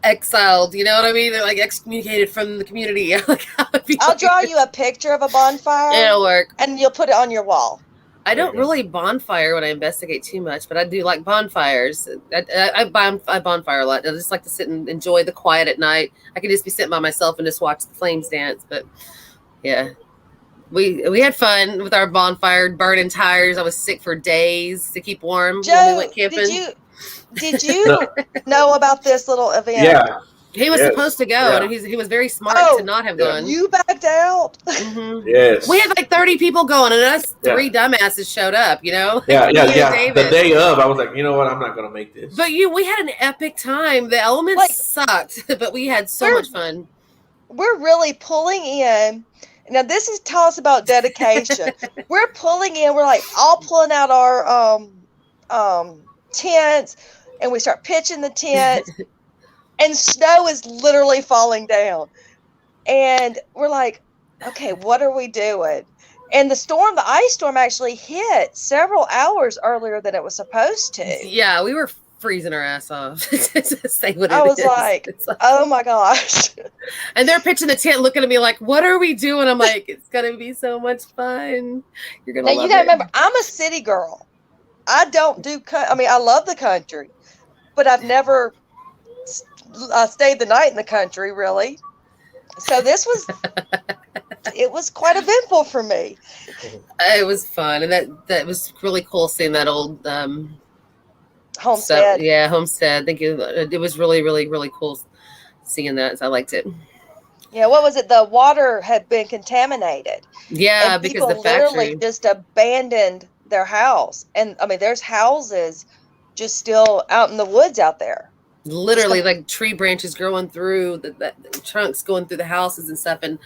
exiled. You know what I mean? They're like excommunicated from the community. I'll draw you a picture of a bonfire. It'll work. And you'll put it on your wall. I don't really bonfire when I investigate too much, but I do like bonfires. I bonfire a lot. I just like to sit and enjoy the quiet at night. I could just be sitting by myself and just watch the flames dance. But yeah, we had fun with our bonfire, burning tires. I was sick for days to keep warm when we went camping. Did you know about this little event? Yeah. He was supposed to go, and he was very smart to not have gone. You backed out? Yes. We had like 30 people going, and us three dumbasses showed up, Yeah. The day of, I was like, you know what? I'm not going to make this. But we had an epic time. The elements sucked, but we had so much fun. We're really pulling in. Now, this is tell us about dedication. We're pulling in. We're like all pulling out our tents, and we start pitching the tents. And snow is literally falling down. And we're like, okay, what are we doing? And the ice storm actually hit several hours earlier than it was supposed to. Yeah, we were freezing our ass off. I was like, oh my gosh. And they're pitching the tent looking at me like, what are we doing? I'm like, it's going to be so much fun. You're going to love it. You got to remember, I'm a city girl. I don't do, I love the country, but I've never stayed the night in the country, really. So it was quite eventful for me. It was fun, and that was really cool seeing that old homestead. Homestead. I think it was really, really, really cool seeing that. I liked it. Yeah, what was it? The water had been contaminated. Yeah, and because the factory literally just abandoned their house, and there's houses just still out in the woods out there. Literally, like tree branches growing through the trunks going through the houses and stuff. And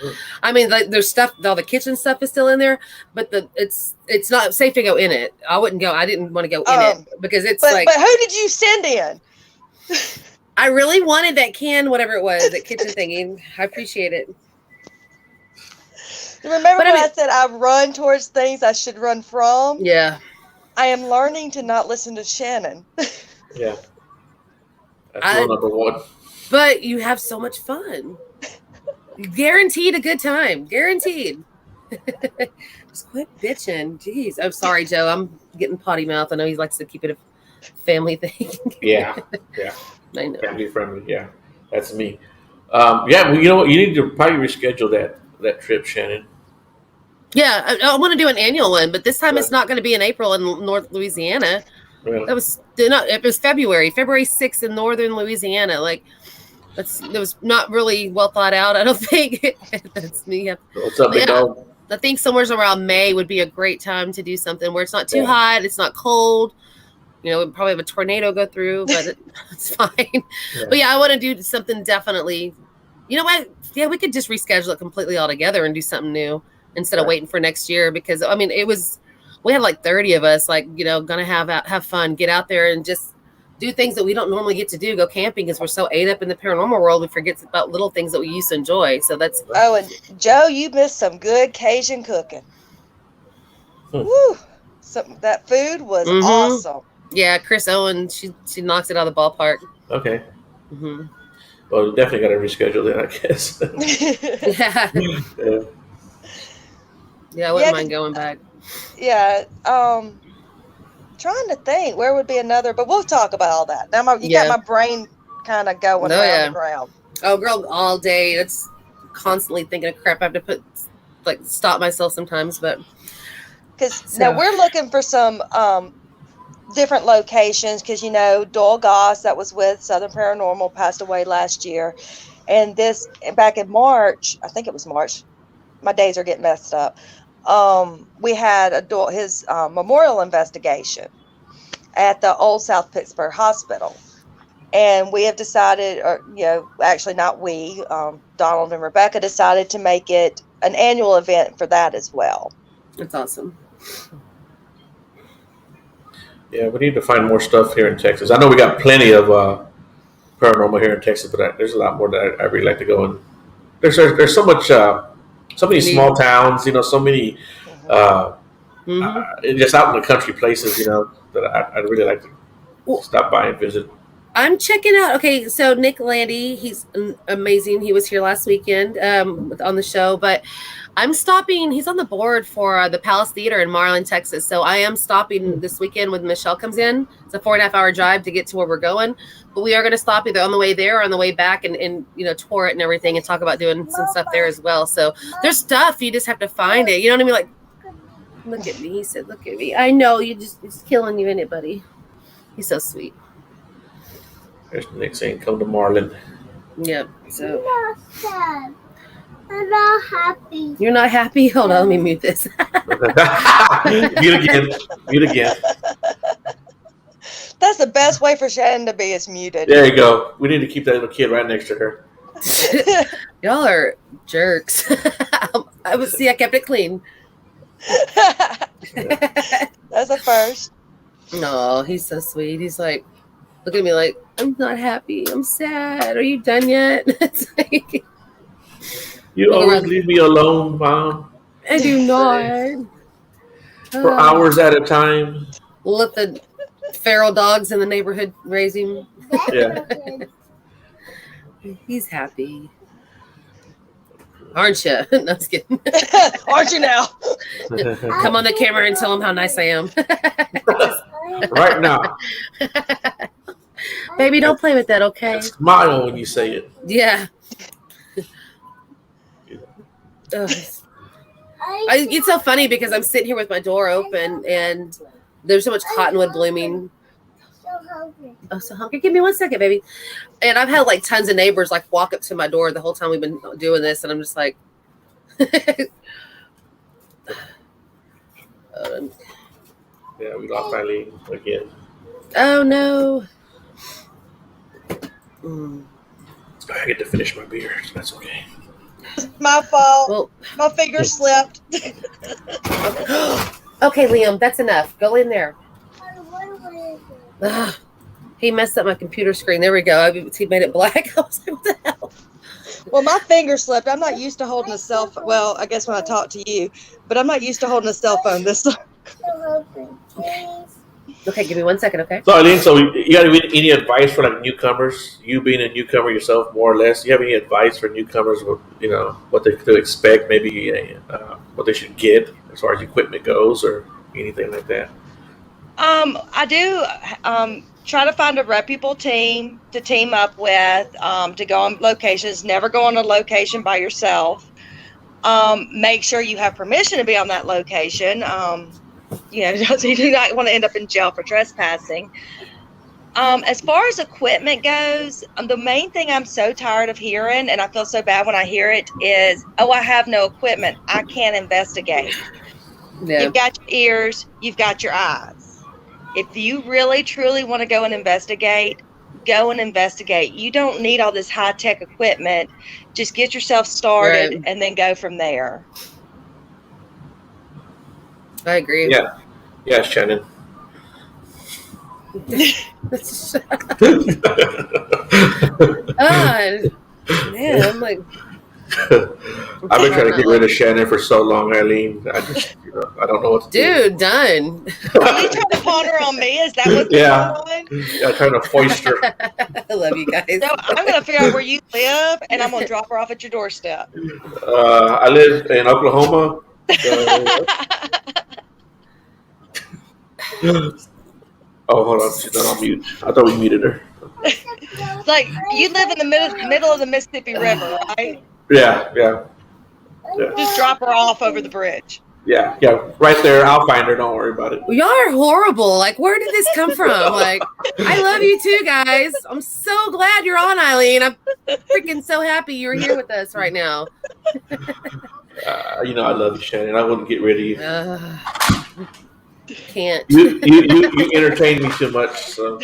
like there's stuff, all the kitchen stuff is still in there, but it's not safe to go in it. I wouldn't go. I didn't want to go in it because But who did you send in? I really wanted that can, whatever it was, that kitchen thingy. I appreciate it. Remember when I said I run towards things I should run from? Yeah. I am learning to not listen to Shannon. Yeah. That's rule number one. But you have so much fun. Guaranteed a good time. Guaranteed. Just quit bitching. Jeez. I'm sorry, Joe. I'm getting potty mouth. I know he likes to keep it a family thing. Yeah. I know. Family friendly. Yeah. That's me. Well, you know what? You need to probably reschedule that trip, Shannon. Yeah. I want to do an annual one, but this time it's not going to be in April in North Louisiana. Really? It was February 6th in northern Louisiana. Like it was not really well thought out. I don't think. That's me. What's up, big dog? I think somewhere around May would be a great time to do something where it's not too hot, it's not cold. We'd probably have a tornado go through, but it's fine. Yeah. But I want to do something definitely. You know what? Yeah, we could just reschedule it completely altogether and do something new instead of waiting for next year, because we had like 30 of us, gonna have fun, get out there and just do things that we don't normally get to do, go camping, because we're so ate up in the paranormal world, we forget about little things that we used to enjoy. So that's. Oh, and Joe, you missed some good Cajun cooking. Woo! That food was awesome. Yeah, Chris Owen, she knocks it out of the ballpark. Okay. Mm-hmm. Well, definitely got to reschedule that, I guess. Yeah. Yeah, I wouldn't mind going back. Yeah. Trying to think where would be another, but we'll talk about all that. Now you got my brain kind of going round and round. Oh, girl, all day. It's constantly thinking of crap. I have to stop myself sometimes, but because now we're looking for some different locations because Doyle Goss, that was with Southern Paranormal, passed away last year, and this back in March, I think it was March. My days are getting messed up. We had his memorial investigation at the Old South Pittsburgh Hospital. And we have decided, or actually not we, Donald and Rebecca decided to make it an annual event for that as well. That's awesome. Yeah, we need to find more stuff here in Texas. I know we got plenty of paranormal here in Texas, but there's a lot more that I really like to go in. There's so much, so many small towns, so many just out in the country places, that I'd really like to stop by and visit. I'm checking out. Okay, so Nick Landy, he's amazing. He was here last weekend on the show, but I'm stopping. He's on the board for the Palace Theater in Marlin, Texas. So I am stopping this weekend when Michelle comes in. It's a 4.5 hour drive to get to where we're going, but we are going to stop either on the way there or on the way back and tour it and everything and talk about doing some stuff there as well. So there's stuff, you just have to find it. You know what I mean? Like, look at me. He said, "Look at me." I know it's killing you, isn't it, buddy? He's so sweet. There's Nick saying, "Come to Marlin." Yep. So. I'm sad. I'm not happy. You're not happy? Hold on, let me mute this. Mute again. That's the best way for Shannon to be, is muted. There you go. We need to keep that little kid right next to her. Y'all are jerks. I kept it clean. That's a first. No, he's so sweet. He's like, look at me like, I'm not happy. I'm sad. Are you done yet? It's like, you always leave me alone, Mom. I do not. For hours at a time. Let the feral dogs in the neighborhood raise him. Yeah. He's happy. Aren't you? No, I was kidding. Aren't you now? Come on the camera and tell him how nice I am. Right now. Baby, don't play with that, okay? Smile when you say it. Yeah. It's so funny because I'm sitting here with my door open and there's so much cottonwood blooming. Oh, so hungry. Give me 1 second, baby. And I've had like tons of neighbors like walk up to my door the whole time we've been doing this, and I'm just like, yeah, we lost Eileen again. Oh no. I get to finish my beer, so that's okay. My fault. Well, my finger slipped. Okay, Liam, that's enough. Go in there. He messed up my computer screen. There we go. He made it black. I was like, what the hell? Well, my finger slipped. I'm not used to holding a cell phone. Well, I guess when I talk to you, but I'm not used to holding a cell phone this time. Okay, give me 1 second, okay? So, Eileen, you got any advice for like newcomers? You being a newcomer yourself, more or less, you have any advice for newcomers? What they could expect, maybe what they should get as far as equipment goes, or anything like that. I do try to find a reputable team to team up with, to go on locations. Never go on a location by yourself. Make sure you have permission to be on that location. So you do not want to end up in jail for trespassing. As far as equipment goes, the main thing I'm so tired of hearing, and I feel so bad when I hear it, is, "Oh, I have no equipment. I can't investigate." Yeah. You've got your ears. You've got your eyes. If you really, truly want to go and investigate, go and investigate. You don't need all this high-tech equipment. Just get yourself started and then go from there. I agree. Yeah. Yeah, Shannon. Man, I'm like... I've been trying to get rid of Shannon for so long, Eileen. I just, I don't know what to do. Dude, done. Are you trying to pawn her on me? Is that what's going on? Yeah, trying to foist her. I love you guys. So I'm going to figure out where you live, and I'm going to drop her off at your doorstep. I live in Oklahoma. So, Oh, hold on. She's not on mute. I thought we muted her. It's like you live in the middle of the Mississippi River, right? Yeah. Just drop her off over the bridge. Yeah. Right there. I'll find her. Don't worry about it. Y'all are horrible. Like, where did this come from? Like, I love you too, guys. I'm so glad you're on, Eileen. I'm freaking so happy you're here with us right now. I love you, Shannon. I wouldn't get rid of you. Can't. You entertain me too much. So.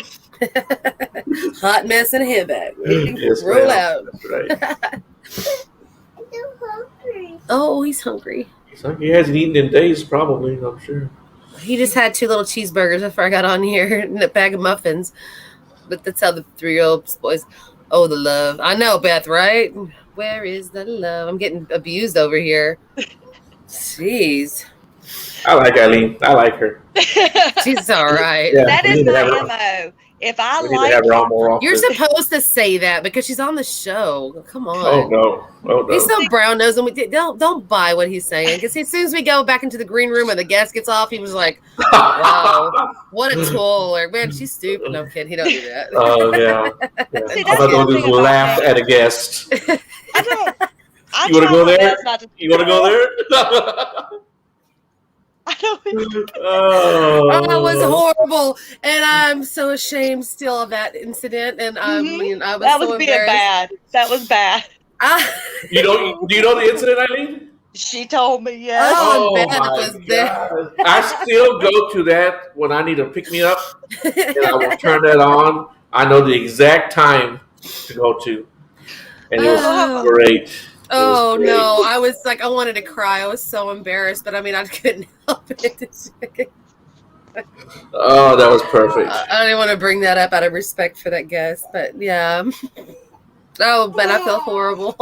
Hot mess in a head bag. Yes, Roll ma'am. out. That's right. Oh, he's hungry. So he hasn't eaten in days, probably. I'm sure. He just had 2 little cheeseburgers before I got on here and a bag of muffins. But that's how the 3-year-old boys. Oh, the love. I know, Beth, right? Where is the love? I'm getting abused over here. Jeez. I like Eileen. I like her. She's all right. Yeah, That we is need to my have her- MO. If I We need to like have her on more often. You're supposed to say that because she's on the show. Come on. Oh no! He's so brown nosed, and don't buy what he's saying. Because as soon as we go back into the green room and the guest gets off, he was like, "Wow, what a tool!" Or man, she's stupid. No, I'm kidding. He don't do that. Oh yeah. See, I that's thought the those thing just about laugh me. at a guest. I don't. I You want to try go my there? best not to- You want to go there? I don't. Oh, Oh, it was horrible, and I'm so ashamed still of that incident. And I mean, I was That so was being embarrassed. bad. That was bad. Do you know the incident, Eileen? She told me, yes. Oh, Oh Beth my was there. God. I still go to that when I need to pick me up, and I will turn that on. I know the exact time to go to, and it was Oh. great. Oh It was no, I was like, I wanted to cry. I was so embarrassed, but I mean, I couldn't help it. Oh, that was perfect. I didn't want to bring that up out of respect for that guest, but yeah. Oh, but I feel horrible.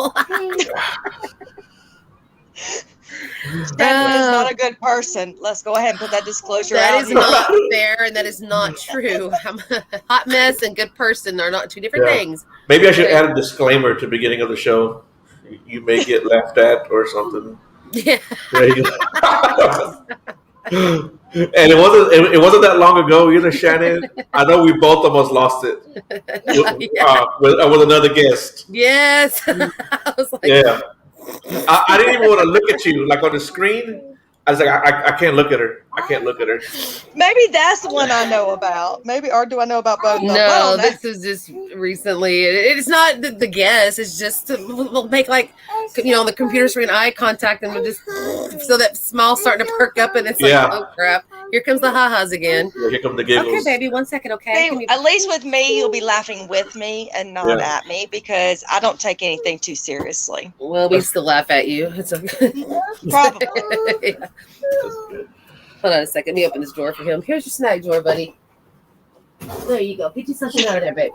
Stephanie is not a good person. Let's go ahead and put that disclosure That out is here. not fair, and that is not true. I'm a hot mess and good person are not 2 different Yeah. things. Maybe I should add a disclaimer to the beginning of the show. You may get laughed at or something. Yeah. There you go. And it wasn't that long ago either, Shannon. I know we both almost lost it with another guest. Yes. I was like, Yeah, I didn't even want to look at you like on the screen. I was like, I can't look at her. I can't look at her. Maybe that's the one I know about. Maybe, or do I know about both of them? I no, don't know. this was just recently. It's not the guess. It's just we'll make like, on the computer screen eye contact and we'll just so that smile starting to perk up and it's like, Yeah. oh crap, here comes the ha-has again. Yeah, here come the giggles. Okay, baby, 1 second, okay? See, at least with me, you'll be laughing with me and not Yeah. at me because I don't take anything too seriously. Well, we still laugh at you. It's okay. Probably. Yeah. Hold on a second. Let me open this door for him. Here's your snack drawer, buddy. There you go. Get you something out of there, baby.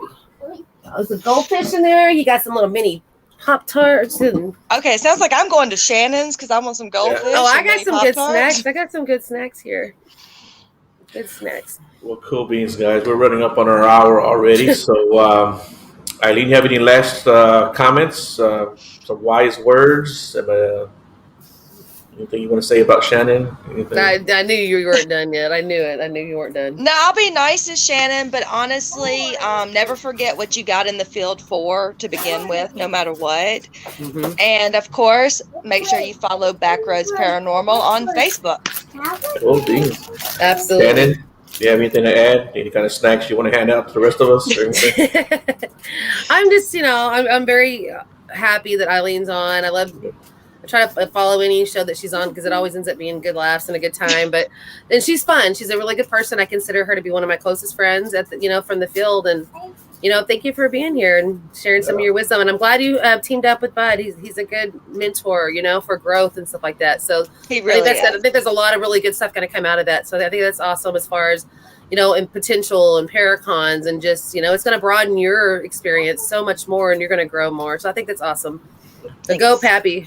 There's a goldfish in there. You got some little mini Pop-Tarts. And... Okay, sounds like I'm going to Shannon's because I want some goldfish. Oh, I and got mini some good Pop-Tarts. snacks. I got some good snacks here. Good snacks. Well, cool beans, guys. We're running up on our hour already. So, Eileen, you have any last comments? Some wise words? Anything you want to say about Shannon? Anything? I knew you weren't done yet. I knew it. I knew you weren't done. No, I'll be nice to Shannon, but honestly, never forget what you got in the field for to begin with, no matter what. Mm-hmm. And of course, make sure you follow Backroads Paranormal on Facebook. Cool beans. Absolutely. Shannon, do you have anything to add? Any kind of snacks you want to hand out to the rest of us? Or anything? I'm just, I'm very happy that Eileen's on. I try to follow any show that she's on because it always ends up being good laughs and a good time. But then she's fun. She's a really good person. I consider her to be one of my closest friends from the field. And, thank you for being here and sharing some of your wisdom. And I'm glad you teamed up with Bud. He's a good mentor, for growth and stuff like that. So He really I is. think there's a lot of really good stuff going to come out of that. So I think that's awesome as far as, in potential and paracons and just, it's going to broaden your experience so much more and you're going to grow more. So I think that's awesome. So go Pappy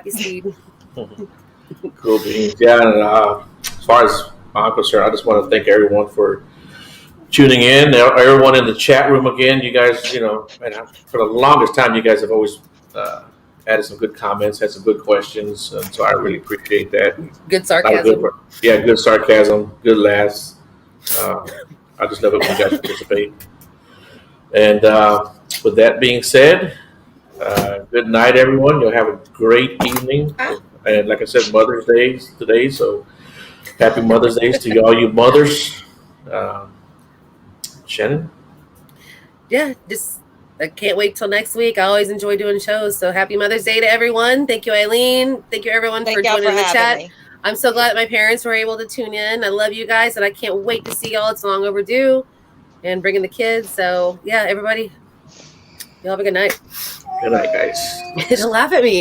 Speed. Cool beans. Yeah, and as far as I'm concerned, I just want to thank everyone for tuning in. Everyone in the chat room again. You guys, and for the longest time, you guys have always added some good comments, had some good questions, and so I really appreciate that. Good sarcasm. Good sarcasm, good laughs. I just love it when you guys participate. And with that being said, good night, everyone. You'll have a great evening. And like I said, Mother's Day today, so happy Mother's Day to all you mothers. Shannon? Yeah, just I can't wait till next week. I always enjoy doing shows. So happy Mother's Day to everyone. Thank you, Eileen. Thank you, everyone, for y'all joining for the having chat. me. I'm so glad that my parents were able to tune in. I love you guys, and I can't wait to see y'all. It's long overdue, and bringing the kids. So yeah, everybody, y'all have a good night. Good night, guys. Don't laugh at me.